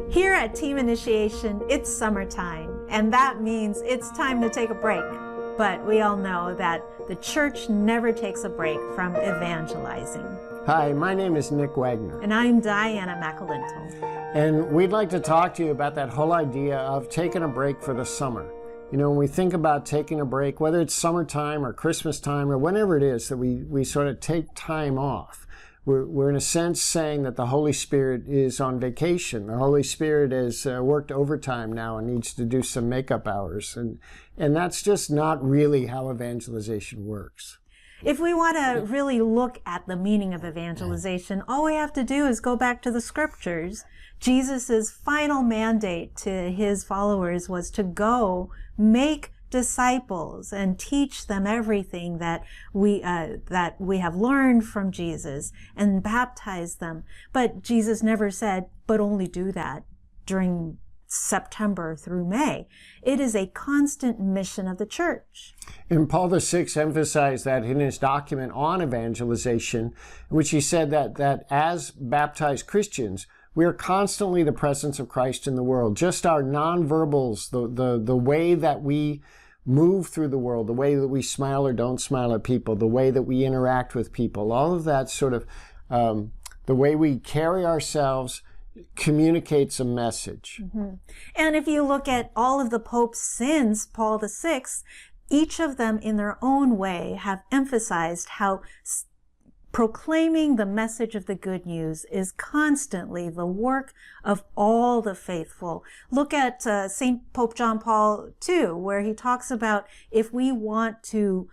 Here at Team Initiation, it's summertime, and that means it's time to take a break. But we all know that the church never takes a break from evangelizing. Hi, my name is Nick Wagner. And I'm Diana McAlintoe. And we'd like to talk to you about that whole idea of taking a break for the summer. You know, when we think about taking a break, whether it's summertime or Christmas time or whenever it is that we sort of take time off, we're in a sense saying that the Holy Spirit is on vacation. The Holy Spirit has worked overtime now and needs to do some makeup hours. And that's just not really how evangelization works. If we want to really look at the meaning of evangelization, all we have to do is go back to the scriptures. Jesus' final mandate to his followers was to go make disciples and teach them everything that we have learned from Jesus and baptize them. But Jesus never said, but only do that during September through May. It is a constant mission of the church. And Paul VI emphasized that in his document on evangelization, in which he said that as baptized Christians, we are constantly the presence of Christ in the world. Just our nonverbals, the way that we move through the world, the way that we smile or don't smile at people, the way that we interact with people, all of that sort of, the way we carry ourselves communicates a message. Mm-hmm. And if you look at all of the popes since Paul VI, each of them in their own way have emphasized how proclaiming the message of the good news is constantly the work of all the faithful. Look at St. Pope John Paul II, where he talks about if we want to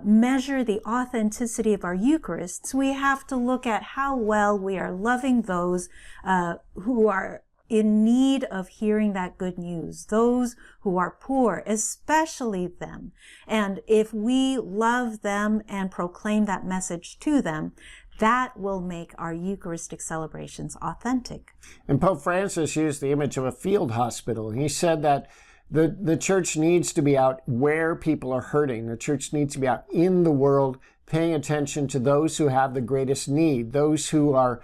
measure the authenticity of our Eucharists, we have to look at how well we are loving those who are in need of hearing that good news, those who are poor, especially them. And if we love them and proclaim that message to them, that will make our Eucharistic celebrations authentic. And Pope Francis used the image of a field hospital. He said that the church needs to be out where people are hurting. The church needs to be out in the world, paying attention to those who have the greatest need, those who are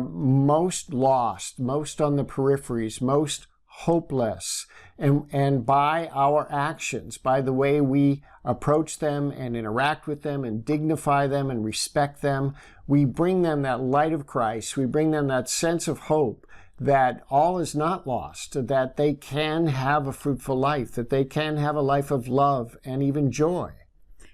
most lost, most on the peripheries, most hopeless. And by our actions, by the way we approach them and interact with them and dignify them and respect them, we bring them that light of Christ. We bring them that sense of hope that all is not lost, that they can have a fruitful life, that they can have a life of love and even joy.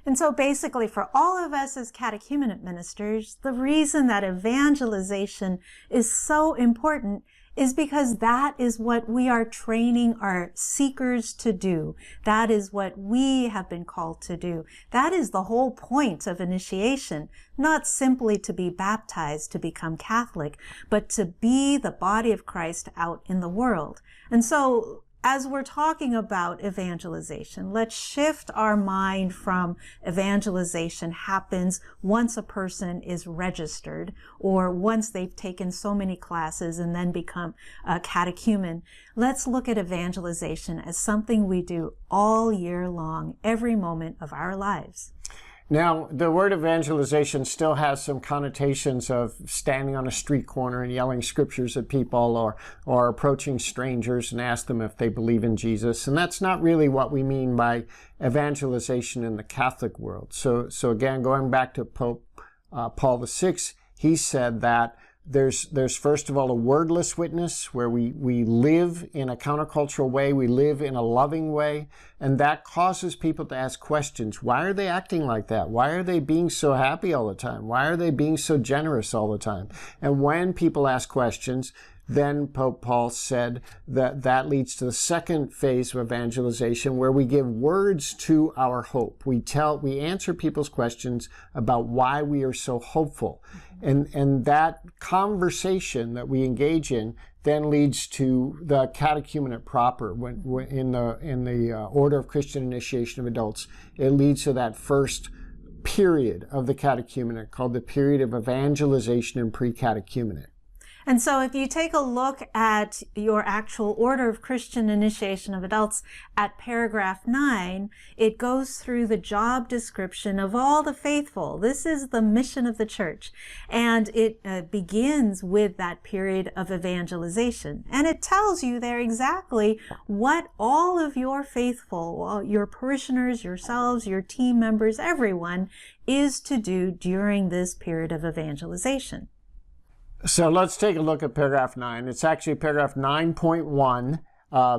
And so basically for all of us as catechumenate ministers, the reason that evangelization is so important is because that is what we are training our seekers to do. That is what we have been called to do. That is the whole point of initiation, not simply to be baptized to become Catholic, but to be the body of Christ out in the world. And so as we're talking about evangelization, let's shift our mind from evangelization happens once a person is registered or once they've taken so many classes and then become a catechumen. Let's look at evangelization as something we do all year long, every moment of our lives. Now, the word evangelization still has some connotations of standing on a street corner and yelling scriptures at people or approaching strangers and ask them if they believe in Jesus. And that's not really what we mean by evangelization in the Catholic world. So again, going back to Pope Paul VI, he said that there's first of all a wordless witness where we live in a countercultural way, we live in a loving way, and that causes people to ask questions. Why are they acting like that? Why are they being so happy all the time? Why are they being so generous all the time? And when people ask questions, then Pope Paul said that leads to the second phase of evangelization, where we give words to our hope. We answer people's questions about why we are so hopeful. And that conversation that we engage in then leads to the catechumenate proper. When in the order of Christian initiation of adults, it leads to that first period of the catechumenate called the period of evangelization and pre-catechumenate. And so if you take a look at your actual order of Christian initiation of adults at paragraph 9, it goes through the job description of all the faithful. This is the mission of the church. And it begins with that period of evangelization. And it tells you there exactly what all of your faithful, your parishioners, yourselves, your team members, everyone is to do during this period of evangelization. So let's take a look at paragraph 9. It's actually paragraph 9.1.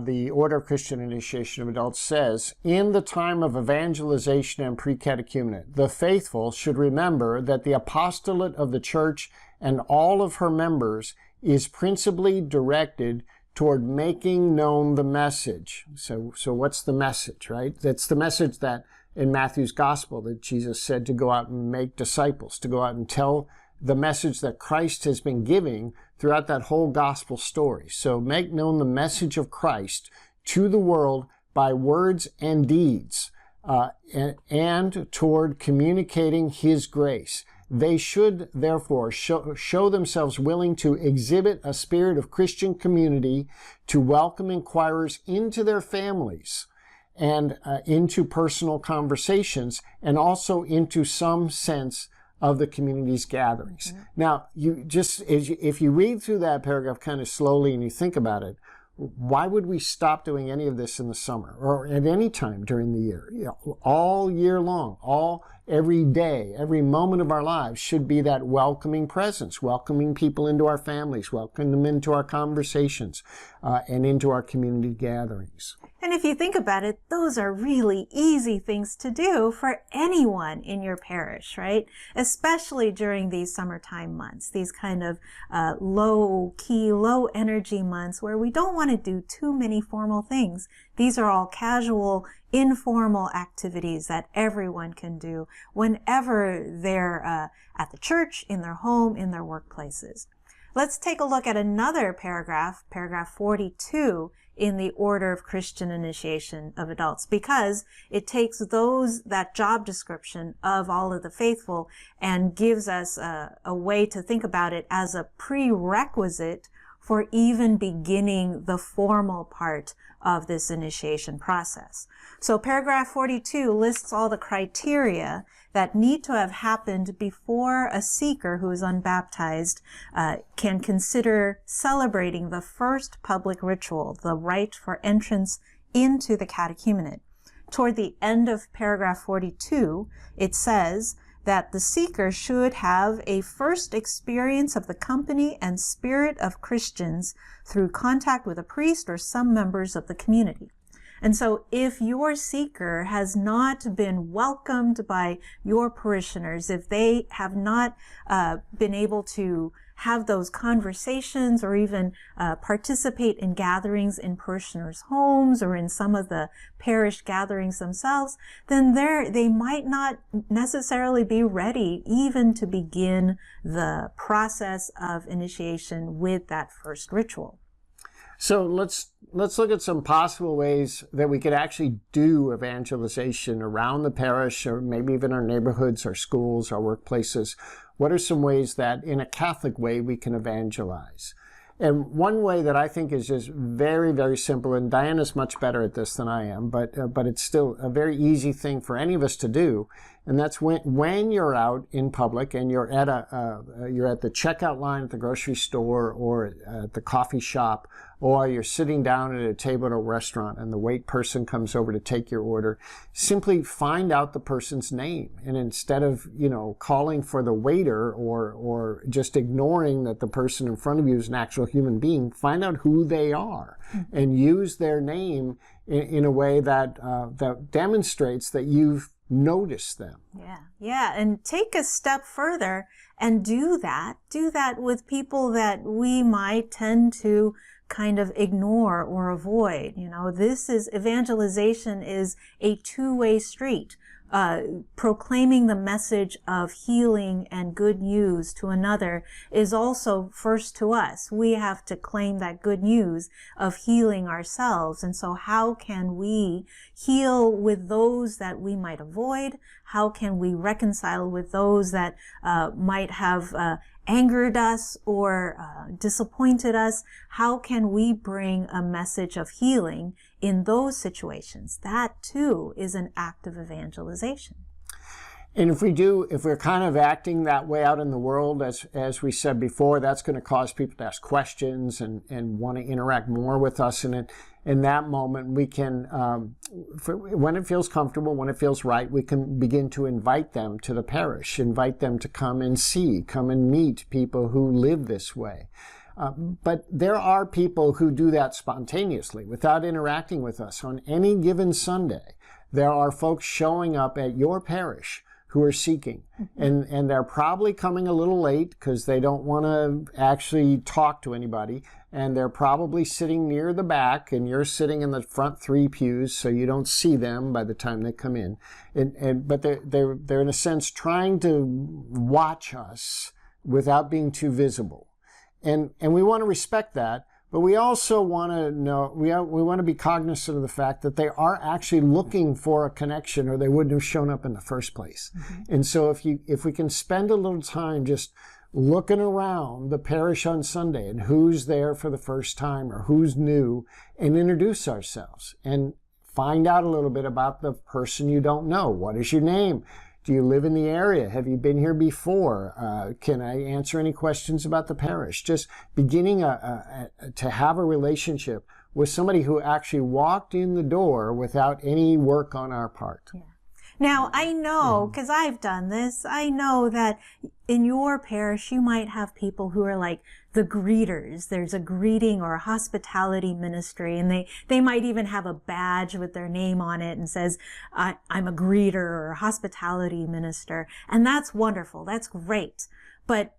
The Order of Christian Initiation of Adults says, in the time of evangelization and pre-catechumenate, the faithful should remember that the apostolate of the church and all of her members is principally directed toward making known the message. So what's the message, right? That's the message that in Matthew's gospel that Jesus said to go out and make disciples, to go out and tell the message that Christ has been giving throughout that whole gospel story. So make known the message of Christ to the world by words and deeds, and toward communicating his grace. They should therefore show themselves willing to exhibit a spirit of Christian community, to welcome inquirers into their families and into personal conversations, and also into some sense of the community's gatherings. Mm-hmm. Now, if you read through that paragraph kind of slowly and you think about it, why would we stop doing any of this in the summer or at any time during the year? All year long, every day, every moment of our lives should be that welcoming presence, welcoming people into our families, welcoming them into our conversations, and into our community gatherings. And if you think about it, those are really easy things to do for anyone in your parish, right? Especially during these summertime months, these kind of low-key, low-energy months where we don't want to do too many formal things. These are all casual, informal activities that everyone can do whenever they're at the church, in their home, in their workplaces. Let's take a look at another paragraph, paragraph 42, in the Order of Christian Initiation of Adults, because it takes that job description of all of the faithful and gives us a way to think about it as a prerequisite for even beginning the formal part of this initiation process. So paragraph 42 lists all the criteria that need to have happened before a seeker who is unbaptized can consider celebrating the first public ritual, the rite for entrance into the catechumenate. Toward the end of paragraph 42, it says that the seeker should have a first experience of the company and spirit of Christians through contact with a priest or some members of the community. And so if your seeker has not been welcomed by your parishioners, if they have not been able to have those conversations or even participate in gatherings in parishioners' homes or in some of the parish gatherings themselves, then they might not necessarily be ready even to begin the process of initiation with that first ritual. So let's look at some possible ways that we could actually do evangelization around the parish, or maybe even our neighborhoods, our schools, our workplaces. What are some ways that in a Catholic way we can evangelize? And one way that I think is just very, very simple, and Diana's much better at this than I am, but it's still a very easy thing for any of us to do, and that's when you're out in public and you're at the checkout line at the grocery store or at the coffee shop, or you're sitting down at a table at a restaurant and the wait person comes over to take your order, simply find out the person's name. And instead of, calling for the waiter or just ignoring that the person in front of you is an actual human being, find out who they are and use their name in a way that demonstrates that you've noticed them. Yeah. And take a step further and do that with people that we might tend to kind of ignore or avoid. Evangelization is a two-way street. Proclaiming the message of healing and good news to another is also first to us. We have to claim that good news of healing ourselves. And so how can we heal with those that we might avoid? How can we reconcile with those that might have angered us or disappointed us, how can we bring a message of healing in those situations? That too is an act of evangelization. And if we're kind of acting that way out in the world, as we said before, that's going to cause people to ask questions and want to interact more with us. And in that moment, we can, when it feels comfortable, when it feels right, we can begin to invite them to the parish, invite them to come and meet people who live this way. But there are people who do that spontaneously without interacting with us. On any given Sunday, there are folks showing up at your parish who are seeking. And they're probably coming a little late because they don't want to actually talk to anybody. And they're probably sitting near the back, and you're sitting in the front 3 pews, so you don't see them by the time they come in. But they're in a sense trying to watch us without being too visible. And we want to respect that. But we also want to know, we want to be cognizant of the fact that they are actually looking for a connection, or they wouldn't have shown up in the first place. And so if we can spend a little time just looking around the parish on Sunday and who's there for the first time or who's new, and introduce ourselves and find out a little bit about the person you don't know. What is your name? Do you live in the area? Have you been here before? Can I answer any questions about the parish? Just beginning to have a relationship with somebody who actually walked in the door without any work on our part. Yeah. Now, I know, because I've done this, I know that in your parish, you might have people who are like the greeters. There's a greeting or a hospitality ministry, and they might even have a badge with their name on it and says, I'm a greeter or a hospitality minister. And that's wonderful. That's great. But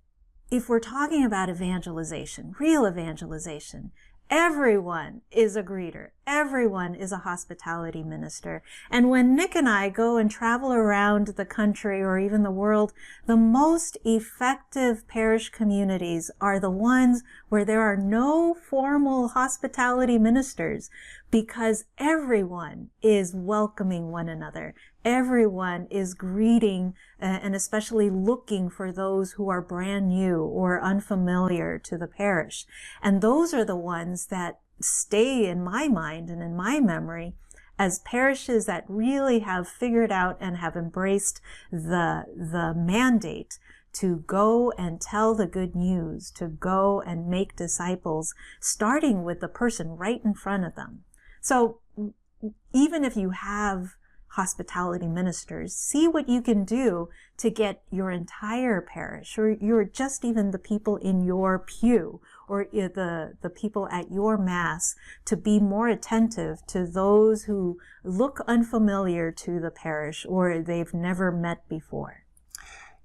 if we're talking about evangelization, real evangelization, everyone is a greeter. Everyone is a hospitality minister. And when Nick and I go and travel around the country or even the world, the most effective parish communities are the ones where there are no formal hospitality ministers, because everyone is welcoming one another. Everyone is greeting and especially looking for those who are brand new or unfamiliar to the parish. And those are the ones that stay in my mind and in my memory as parishes that really have figured out and have embraced the mandate to go and tell the good news, to go and make disciples, starting with the person right in front of them. So even if you have hospitality ministers, see what you can do to get your entire parish, or just even the people in your pew, or the people at your mass, to be more attentive to those who look unfamiliar to the parish or they've never met before.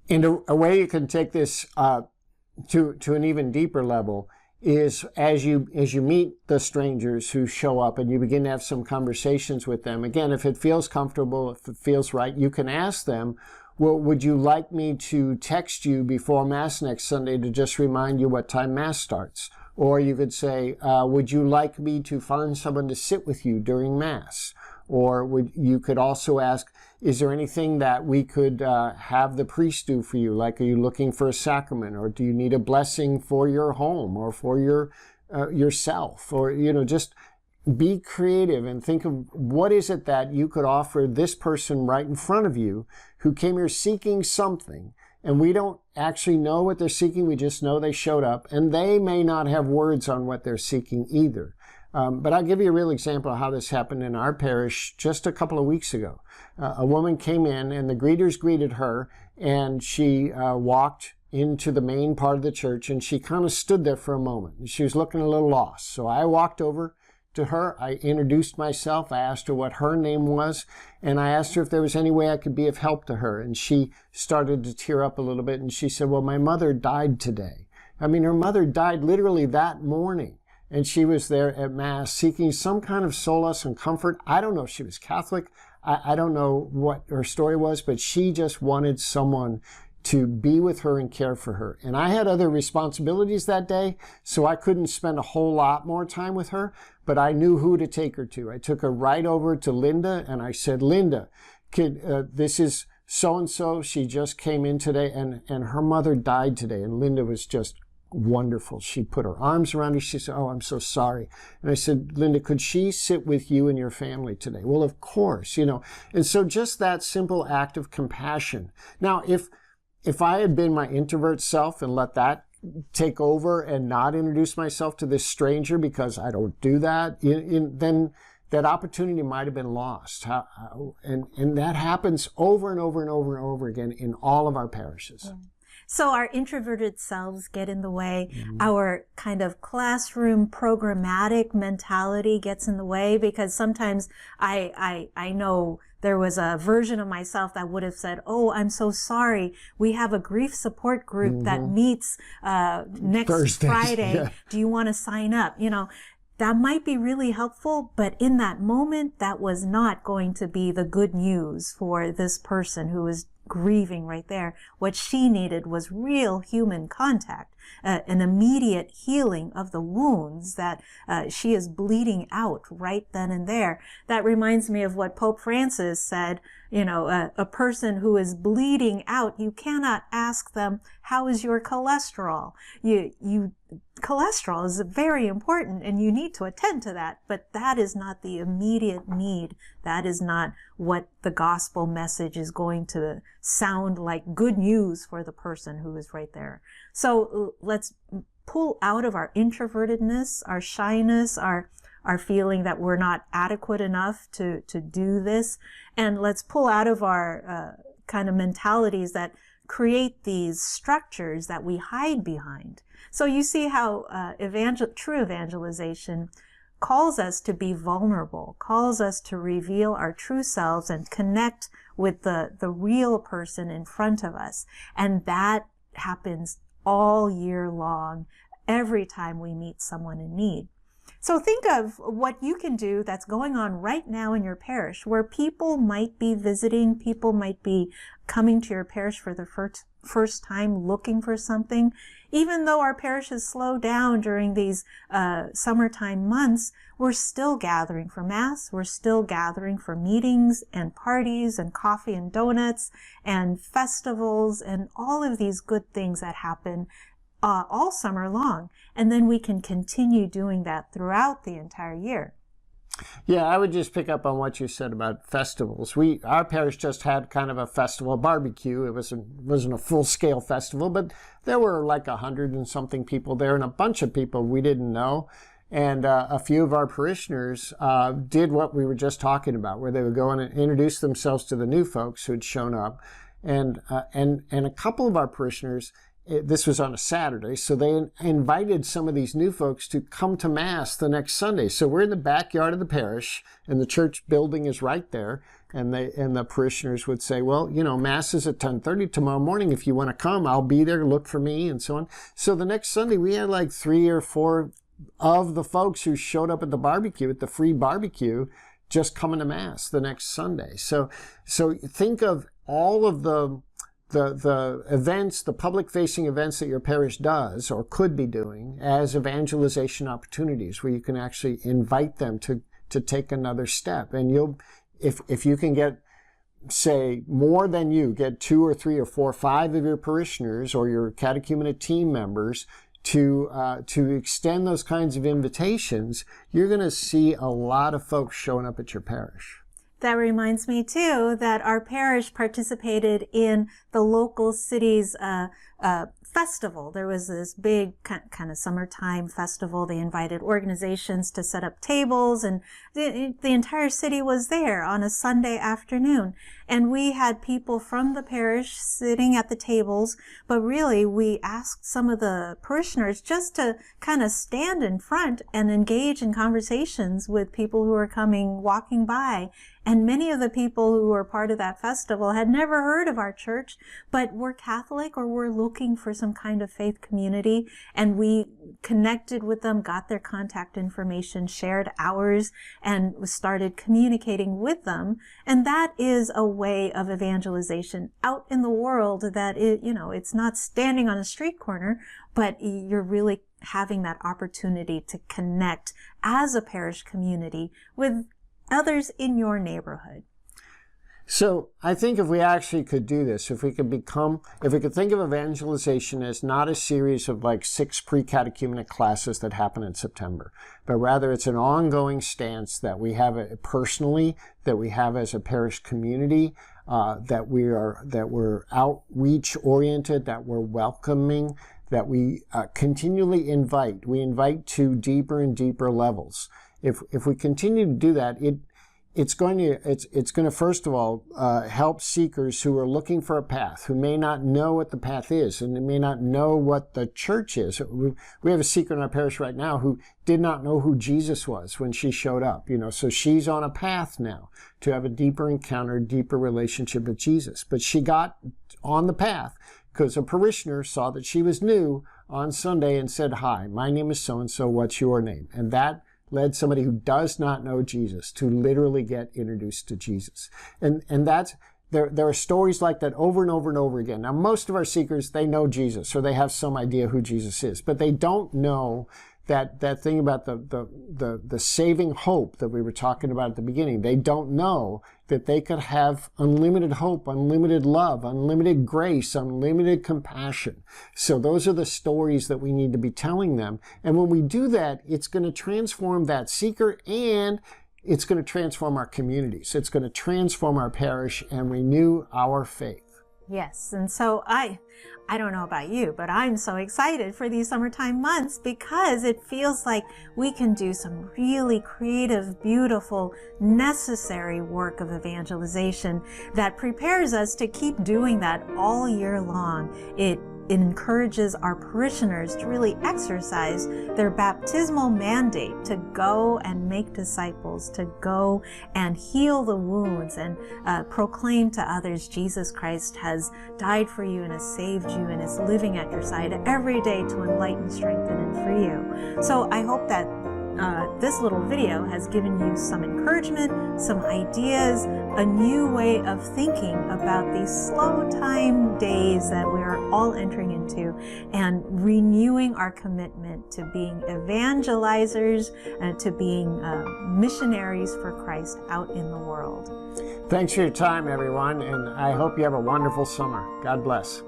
And a way you can take this to an even deeper level is as you meet the strangers who show up and you begin to have some conversations with them. Again, if it feels comfortable, if it feels right, you can ask them, well, would you like me to text you before Mass next Sunday to just remind you what time Mass starts? Or you could say, would you like me to find someone to sit with you during Mass? Or you could also ask, is there anything that we could have the priest do for you? Like, are you looking for a sacrament? Or do you need a blessing for your home or for yourself? Or, just be creative and think of what is it that you could offer this person right in front of you who came here seeking something. And we don't actually know what they're seeking. We just know they showed up, and they may not have words on what they're seeking either. But I'll give you a real example of how this happened in our parish just a couple of weeks ago. A woman came in, and the greeters greeted her, and she walked into the main part of the church, and she kind of stood there for a moment. She was looking a little lost. So I walked over to her. I introduced myself. I asked her what her name was, and I asked her if there was any way I could be of help to her. And she started to tear up a little bit, and she said, well, my mother died today. I mean, her mother died literally that morning. And she was there at Mass seeking some kind of solace and comfort. I don't know if she was Catholic. I don't know what her story was, but she just wanted someone to be with her and care for her. And I had other responsibilities that day, so I couldn't spend a whole lot more time with her, but I knew who to take her to. I took her right over to Linda, and I said, Linda, this is so-and-so, she just came in today, and her mother died today. And Linda was just wonderful. She put her arms around her. She said, oh, I'm so sorry. And I said, Linda, could she sit with you and your family today? Well, of course, you know. And so just that simple act of compassion. Now, if I had been my introvert self and let that take over and not introduce myself to this stranger because I don't do that, then that opportunity might have been lost. And that happens over and over and over and over again in all of our parishes. Yeah. So our introverted selves get in the way. Our kind of classroom programmatic mentality gets in the way, because sometimes I know there was a version of myself that would have said, oh, I'm so sorry. We have a grief support group that meets next Thursdays. Friday. Yeah. Do you want to sign up? You know, that might be really helpful, but in that moment, that was not going to be the good news for this person who was grieving right there. What she needed was real human contact, an immediate healing of the wounds that she is bleeding out right then and there. That reminds me of what Pope Francis said. You know, a person who is bleeding out, you cannot ask them, how is your cholesterol? Cholesterol is very important and you need to attend to that, but that is not the immediate need. That is not what the gospel message is going to sound like good news for the person who is right there. So let's pull out of our introvertedness, our shyness, our feeling that we're not adequate enough to do this. And let's pull out of our kind of mentalities that create these structures that we hide behind. So you see how true evangelization calls us to be vulnerable, calls us to reveal our true selves and connect with the real person in front of us. And that happens all year long, every time we meet someone in need. So think of what you can do that's going on right now in your parish, where people might be visiting, people might be coming to your parish for the first time looking for something. Even though our parishes slow down during these summertime months, we're still gathering for Mass, we're still gathering for meetings and parties and coffee and donuts and festivals and all of these good things that happen all summer long. And then we can continue doing that throughout the entire year. Yeah, I would just pick up on what you said about festivals. Our parish just had kind of a festival, a barbecue. It wasn't a full-scale festival, but there were like 100 and something people there, and a bunch of people we didn't know. And a few of our parishioners did what we were just talking about, where they would go in and introduce themselves to the new folks who had shown up. And a couple of our parishioners, this was on a Saturday, so they invited some of these new folks to come to Mass the next Sunday. So we're in the backyard of the parish, and the church building is right there. And the parishioners would say, well, you know, Mass is at 10:30 tomorrow morning. If you want to come, I'll be there. Look for me, and so on. So the next Sunday, we had like 3 or 4 of the folks who showed up at the barbecue, at the free barbecue, just coming to Mass the next Sunday. So think of all of the events, the public-facing events that your parish does or could be doing as evangelization opportunities, where you can actually invite them to take another step. And if you can get, say, more than get 2 or 3 or 4 or 5 of your parishioners or your catechumenate team members to extend those kinds of invitations, you're going to see a lot of folks showing up at your parish. That reminds me, too, that our parish participated in the local city's festival. There was this big kind of summertime festival. They invited organizations to set up tables, and the entire city was there on a Sunday afternoon. And we had people from the parish sitting at the tables, but really we asked some of the parishioners just to kind of stand in front and engage in conversations with people who were walking by. And many of the people who were part of that festival had never heard of our church, but were Catholic or were looking for some kind of faith community. And we connected with them, got their contact information, shared ours, and started communicating with them. And that is a way of evangelization out in the world that, it's not standing on a street corner, but you're really having that opportunity to connect as a parish community with others in your neighborhood. So I think if we actually could do this, if we could think of evangelization as not a series of like 6 pre-catechumenate classes that happen in September, but rather it's an ongoing stance that we have personally, that we have as a parish community, that we're outreach oriented, that we're welcoming, that we continually invite. We invite to deeper and deeper levels. If we continue to do that, it's going to first of all help seekers who are looking for a path, who may not know what the path is, and they may not know what the church is. We have a seeker in our parish right now who did not know who Jesus was when she showed up. So she's on a path now to have a deeper encounter, deeper relationship with Jesus. But she got on the path because a parishioner saw that she was new on Sunday and said, "Hi, my name is so-and-so, what's your name?" And that led somebody who does not know Jesus to literally get introduced to Jesus. And that's, there are stories like that over and over and over again. Now, most of our seekers, they know Jesus, or they have some idea who Jesus is, but they don't know that thing about the saving hope that we were talking about at the beginning. They don't know that they could have unlimited hope, unlimited love, unlimited grace, unlimited compassion. So those are the stories that we need to be telling them. And when we do that, it's going to transform that seeker, and it's going to transform our communities. It's going to transform our parish and renew our faith. Yes, and so I don't know about you, but I'm so excited for these summertime months because it feels like we can do some really creative, beautiful, necessary work of evangelization that prepares us to keep doing that all year long. It encourages our parishioners to really exercise their baptismal mandate to go and make disciples, to go and heal the wounds and proclaim to others Jesus Christ has died for you and has saved you and is living at your side every day to enlighten, strengthen, and free you. So I hope that this little video has given you some encouragement, some ideas, a new way of thinking about these slow time days that we are all entering into, and renewing our commitment to being evangelizers and to being missionaries for Christ out in the world. Thanks for your time, everyone, and I hope you have a wonderful summer. God bless.